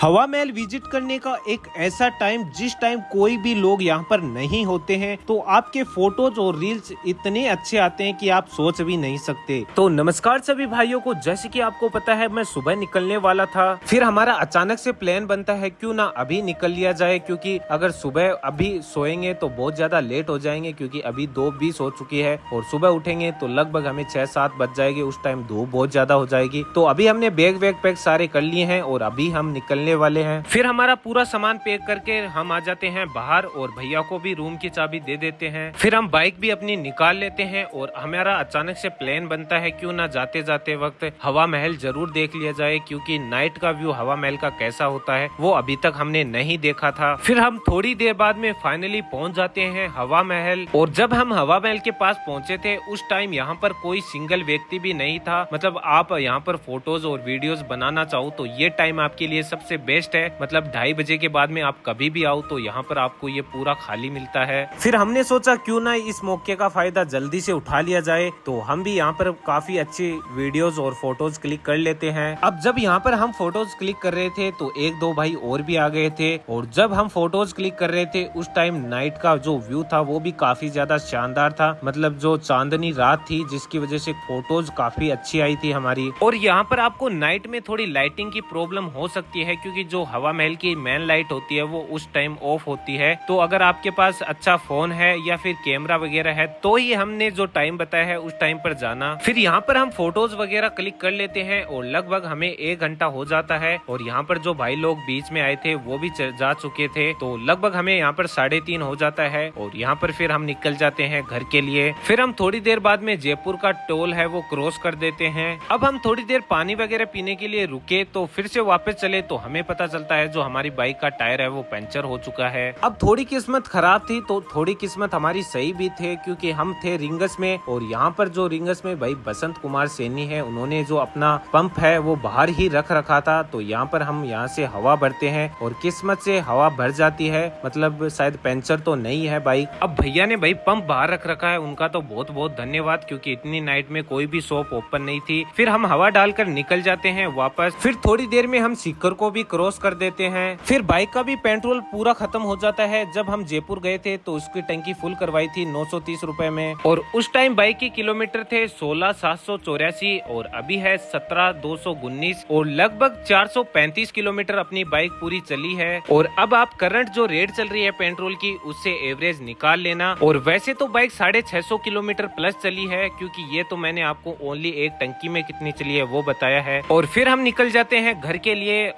हवा महल विजिट करने का एक ऐसा टाइम जिस टाइम कोई भी लोग यहाँ पर नहीं होते हैं, तो आपके फोटोज और रील्स इतने अच्छे आते हैं कि आप सोच भी नहीं सकते। तो नमस्कार सभी भाइयों को। जैसे कि आपको पता है मैं सुबह निकलने वाला था, फिर हमारा अचानक से प्लान बनता है क्यों ना अभी निकल लिया जाए, क्योंकि अगर सुबह अभी सोएंगे तो बहुत ज्यादा लेट हो जाएंगे, क्योंकि अभी 2:20 हो चुकी है और सुबह उठेंगे तो लगभग हमें 6-7 बज जाएगी। उस टाइम धूप बहुत ज्यादा हो जाएगी। तो अभी हमने बैग पैक सारे कर लिए हैं और अभी हम निकलने वाले हैं। फिर हमारा पूरा सामान पैक करके हम आ जाते हैं बाहर और भैया को भी रूम की चाबी दे देते हैं। फिर हम बाइक भी अपनी निकाल लेते हैं और हमारा अचानक से प्लान बनता है क्यों ना जाते जाते वक्त हवा महल जरूर देख लिया जाए, क्योंकि नाइट का व्यू हवा महल का कैसा होता है वो अभी तक हमने नहीं देखा था। फिर हम थोड़ी देर बाद में फाइनली पहुंच जाते हैं हवा महल। और जब हम हवा महल के पास पहुंचे थे उस टाइम यहाँ पर कोई सिंगल व्यक्ति भी नहीं था। मतलब आप यहाँ पर फोटोज और वीडियोस बनाना चाहो तो ये टाइम आपके लिए सबसे बेस्ट है। मतलब 2:30 बजे के बाद में आप कभी भी आओ तो यहाँ पर आपको ये पूरा खाली मिलता है। फिर हमने सोचा क्यों ना इस मौके का फायदा जल्दी से उठा लिया जाए, तो हम भी यहाँ पर काफी अच्छी वीडियोस और फोटोज क्लिक कर लेते हैं। अब जब यहाँ पर हम फोटोज क्लिक कर रहे थे तो 1-2 भाई और भी आ गए थे, और जब हम फोटोज क्लिक कर रहे थे उस टाइम नाइट का जो व्यू था वो भी काफी ज्यादा शानदार था। मतलब जो चांदनी रात थी जिसकी वजह से फोटोज काफी अच्छी आई थी हमारी। और यहाँ पर आपको नाइट में थोड़ी लाइटिंग की प्रॉब्लम हो सकती है, क्योंकि जो हवा महल की मेन लाइट होती है वो उस टाइम ऑफ होती है। तो अगर आपके पास अच्छा फोन है या फिर कैमरा वगैरह है तो ही हमने जो टाइम बताया है उस टाइम पर जाना। फिर यहाँ पर हम फोटोज वगैरह क्लिक कर लेते हैं और लगभग हमें 1 घंटा हो जाता है। और यहाँ पर जो भाई लोग बीच में आए थे वो भी जा चुके थे, तो लगभग हमें यहाँ पर 3:30 हो जाता है। और यहाँ पर फिर हम निकल जाते हैं घर के लिए। फिर हम थोड़ी देर बाद में जयपुर का टोल है वो क्रॉस कर देते हैं। अब हम थोड़ी देर पानी वगैरह पीने के लिए रुके तो फिर से वापस चले तो हमें पता चलता है जो हमारी बाइक का टायर है वो पंचर हो चुका है। अब थोड़ी किस्मत खराब थी तो थोड़ी किस्मत हमारी सही भी थे, क्योंकि हम थे रिंगस में। और यहाँ पर जो रिंगस में भाई बसंत कुमार सैनी है, उन्होंने जो अपना पंप है वो बाहर ही रख रखा था। तो यहाँ पर हम यहाँ से हवा भरते हैं और किस्मत से हवा भर जाती है। मतलब शायद पंचर तो नहीं है बाइक। अब भैया ने भाई पंप बाहर रख रखा है, उनका तो बहुत बहुत धन्यवाद, क्योंकि इतनी नाइट में कोई भी शॉप ओपन नहीं थी। फिर हम हवा डालकर निकल जाते हैं वापस। फिर थोड़ी देर में हम सीकर को भी क्रॉस कर देते हैं। फिर बाइक का भी पेट्रोल पूरा खत्म हो जाता है। जब हम जयपुर गए थे तो उसकी टंकी फुल करवाई थी 930 रुपए में, और उस टाइम बाइक के किलोमीटर थे 16,784 और अभी है 17,219 और लगभग 435 किलोमीटर अपनी बाइक पूरी चली है। और अब आप करंट जो रेट चल रही है पेट्रोल की उससे एवरेज निकाल लेना। और वैसे तो बाइक 650 किलोमीटर प्लस चली है, क्योंकि ये तो मैंने आपको ओनली एक टंकी में कितनी चली है वो बताया है। और फिर हम निकल जाते हैं घर के लिए।